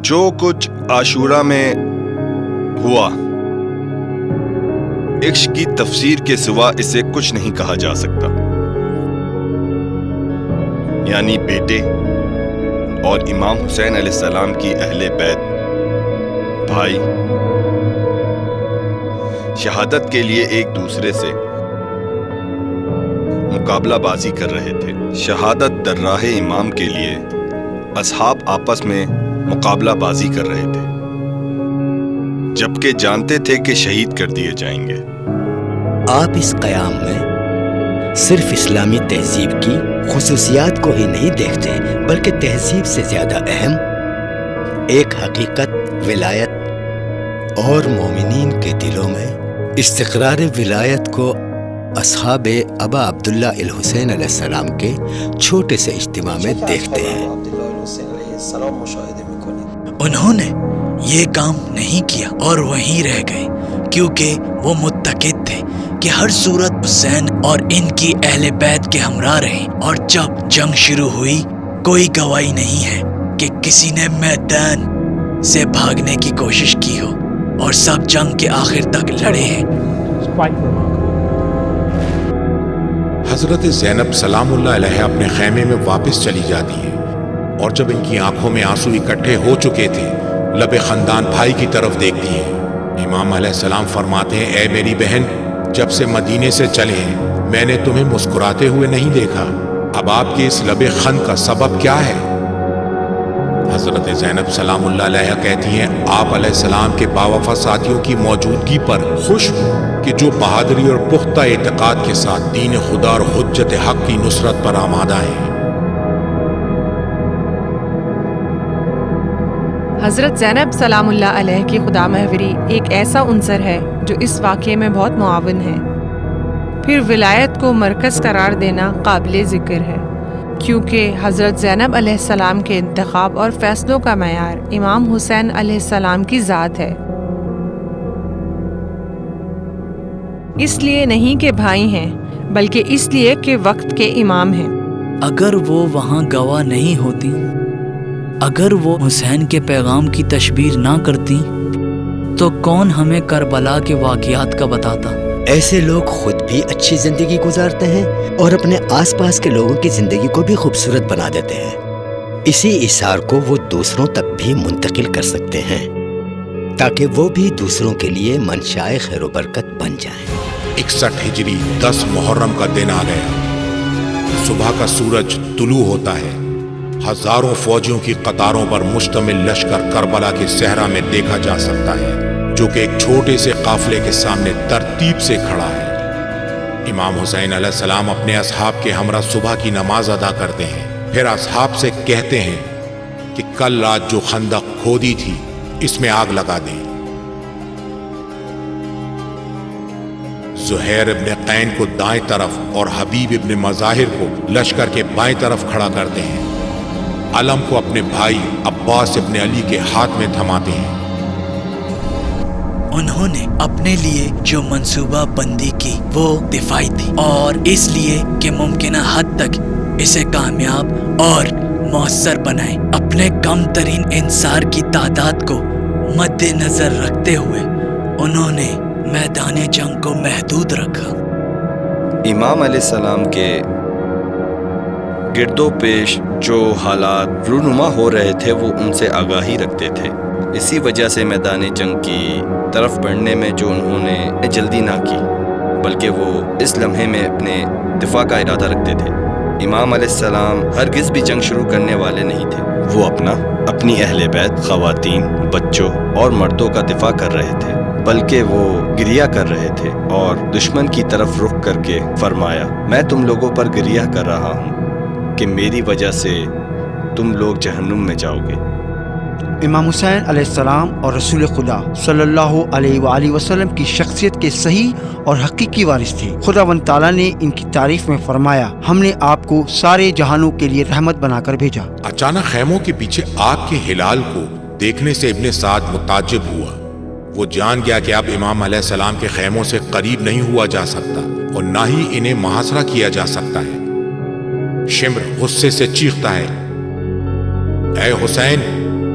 جو کچھ عاشورہ میں ہوا، عشق کی تفسیر کے سوا اسے کچھ نہیں کہا جا سکتا، یعنی بیٹے اور امام حسین علیہ السلام کی اہل بیت بھائی شہادت کے لیے ایک دوسرے سے مقابلہ بازی کر رہے تھے۔ شہادت در راہ امام کے لیے اصحاب آپس میں مقابلہ بازی کر رہے تھے، جبکہ جانتے تھے کہ شہید کر دیے جائیں گے۔ آپ اس قیام میں صرف اسلامی تہذیب کی خصوصیات کو ہی نہیں دیکھتے، بلکہ تہذیب سے زیادہ اہم ایک حقیقت ولایت اور مومنین کے دلوں میں استقرار ولایت کو اصحاب ابا عبداللہ الحسین علیہ السلام کے چھوٹے سے اجتماع میں دیکھتے ہیں۔ انہوں نے یہ کام نہیں کیا اور وہیں رہ گئے، کیونکہ وہ متقد تھے کہ ہر صورت حسین اور ان کی اہل بیت کے ہمراہ رہیں، اور جب جنگ شروع ہوئی کوئی گواہی نہیں ہے کہ کسی نے میدان سے بھاگنے کی کوشش کی ہو، اور سب جنگ کے آخر تک لڑے ہیں۔ حضرت زینب سلام اللہ علیہ اپنے خیمے میں واپس چلی جاتی ہے، اور جب ان کی آنکھوں میں آنسو اکٹھے ہو چکے تھے لب خندان بھائی کی طرف دیکھتی ہیں۔ امام علیہ السلام فرماتے ہیں، اے میری بہن، جب سے مدینے سے چلے ہیں میں نے تمہیں مسکراتے ہوئے نہیں دیکھا، اب آپ کے اس لب خند کا سبب کیا ہے؟ حضرت زینب سلام اللہ علیہ کہتی ہیں، آپ علیہ السلام کے باوفا ساتھیوں کی موجودگی پر خوش ہوں کہ جو بہادری اور پختہ اعتقاد کے ساتھ دین خدا اور حجت حق کی نصرت پر آمادہ ہیں۔ حضرت زینب سلام اللہ علیہ کی خدا محوری ایک ایسا عنصر ہے جو اس واقعے میں بہت معاون ہے۔ پھر ولایت کو مرکز قرار دینا قابل ذکر ہے، کیونکہ حضرت زینب علیہ السلام کے انتخاب اور فیصلوں کا معیار امام حسین علیہ السلام کی ذات ہے۔ اس لیے نہیں کہ بھائی ہیں، بلکہ اس لیے کہ وقت کے امام ہیں۔ اگر وہ وہاں گواہ نہیں ہوتی، اگر وہ حسین کے پیغام کی تشبیر نہ کرتی، تو کون ہمیں کربلا کے واقعات کا بتاتا؟ ایسے لوگ خود بھی اچھی زندگی گزارتے ہیں اور اپنے آس پاس کے لوگوں کی زندگی کو بھی خوبصورت بنا دیتے ہیں۔ اسی اثار کو وہ دوسروں تک بھی منتقل کر سکتے ہیں تاکہ وہ بھی دوسروں کے لیے منشائے خیر و برکت بن جائیں۔ 61 ہجری 10 محرم کا دن آ گیا۔ صبح کا سورج طلوع ہوتا ہے۔ ہزاروں فوجیوں کی قطاروں پر مشتمل لشکر کربلا کے صحرا میں دیکھا جا سکتا ہے، جو کہ ایک چھوٹے سے قافلے کے سامنے ترتیب سے کھڑا ہے۔ امام حسین علیہ السلام اپنے اصحاب کے ہمراہ صبح کی نماز ادا کرتے ہیں، پھر اصحاب سے کہتے ہیں کہ کل رات جو خندق کھودی تھی اس میں آگ لگا دیں۔ زہیر ابن قین کو دائیں طرف اور حبیب ابن مظاہر کو لشکر کے بائیں طرف کھڑا کرتے ہیں۔ علم کو اپنے بھائی عباس ابن علی کے ہاتھ میں تھماتے ہیں۔ انہوں نے اپنے لیے جو منصوبہ بندی کی وہ دفاعی تھی، اور اس لیے کہ ممکنہ حد تک اسے کامیاب اور مؤثر بنائیں، اپنے کم ترین انصار کی تعداد کو مد نظر رکھتے ہوئے انہوں نے میدان جنگ کو محدود رکھا۔ امام علیہ السلام کے گرد و پیش جو حالات رونما ہو رہے تھے وہ ان سے آگاہی رکھتے تھے۔ اسی وجہ سے میدان جنگ کی طرف بڑھنے میں جو انہوں نے جلدی نہ کی، بلکہ وہ اس لمحے میں اپنے دفاع کا ارادہ رکھتے تھے۔ امام علیہ السلام ہرگز بھی جنگ شروع کرنے والے نہیں تھے، وہ اپنی اہل بیت، خواتین، بچوں اور مردوں کا دفاع کر رہے تھے، بلکہ وہ گریہ کر رہے تھے اور دشمن کی طرف رخ کر کے فرمایا، میں تم لوگوں پر گریہ کر رہا ہوں کہ میری وجہ سے تم لوگ جہنم میں جاؤ گے۔ امام حسین علیہ السلام اور رسول خدا صلی اللہ علیہ وآلہ وسلم کی شخصیت کے صحیح اور حقیقی وارث تھے۔ خداوند تعالیٰ نے ان کی تعریف میں فرمایا، ہم نے آپ کو سارے جہانوں کے لیے رحمت بنا کر بھیجا۔ اچانک خیموں کے پیچھے آگ کے ہلال کو دیکھنے سے ابن سعد متعجب ہوا۔ وہ جان گیا کہ اب امام علیہ السلام کے خیموں سے قریب نہیں ہوا جا سکتا اور نہ ہی انہیں محاصرہ کیا جا سکتا ہے۔ شمر غصے سے چیختا ہے، اے حسین،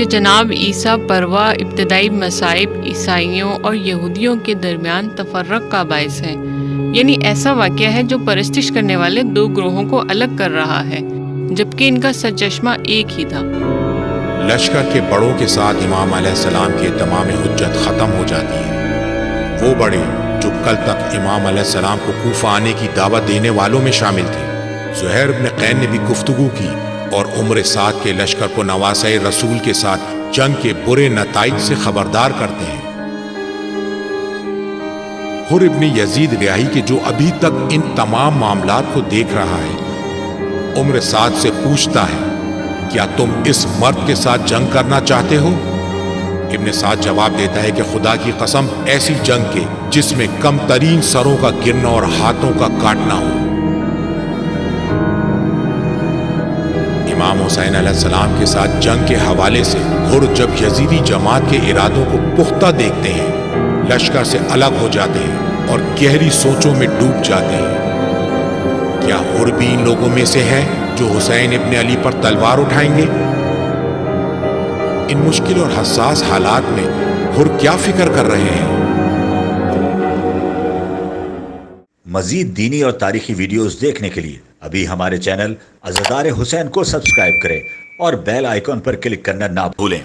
کہ جناب عیسیٰ پروا ابتدائی مصائب عیسائیوں اور یہودیوں کے درمیان تفرق کا باعث ہے، یعنی ایسا واقعہ ہے جو پرستش کرنے والے دو گروہوں کو الگ کر رہا ہے، جبکہ ان کا سرچشمہ ایک ہی تھا۔ لشکر کے بڑوں کے ساتھ امام علیہ السلام کی تمام حجت ختم ہو جاتی ہے۔ وہ بڑے جو کل تک امام علیہ السلام کو کوفہ آنے کی دعوت دینے والوں میں شامل تھے، زہیر بن قین نے بھی گفتگو کی اور عمر سعد کے لشکر کو نواسہ رسول کے ساتھ جنگ کے برے نتائج سے خبردار کرتے ہیں۔ حر ابن یزید ریاحی کے جو ابھی تک ان تمام معاملات کو دیکھ رہا ہے، عمر سعد سے پوچھتا ہے، کیا تم اس مرد کے ساتھ جنگ کرنا چاہتے ہو؟ ابن سعد جواب دیتا ہے کہ خدا کی قسم، ایسی جنگ کے جس میں کم ترین سروں کا گرنا اور ہاتھوں کا کاٹنا ہو۔ امام حسین علیہ السلام کے ساتھ جنگ کے حوالے سے حر جب یزیدی جماعت کے ارادوں کو پختہ دیکھتے ہیں، لشکر سے الگ ہو جاتے ہیں اور گہری سوچوں میں ڈوب جاتے ہیں۔ کیا حر بھی ان لوگوں میں سے ہے جو حسین ابن علی پر تلوار اٹھائیں گے؟ ان مشکل اور حساس حالات میں حر کیا فکر کر رہے ہیں؟ مزید دینی اور تاریخی ویڈیوز دیکھنے کے لیے ابھی ہمارے چینل عزادار حسین کو سبسکرائب کریں اور بیل آئیکن پر کلک کرنا نہ بھولیں۔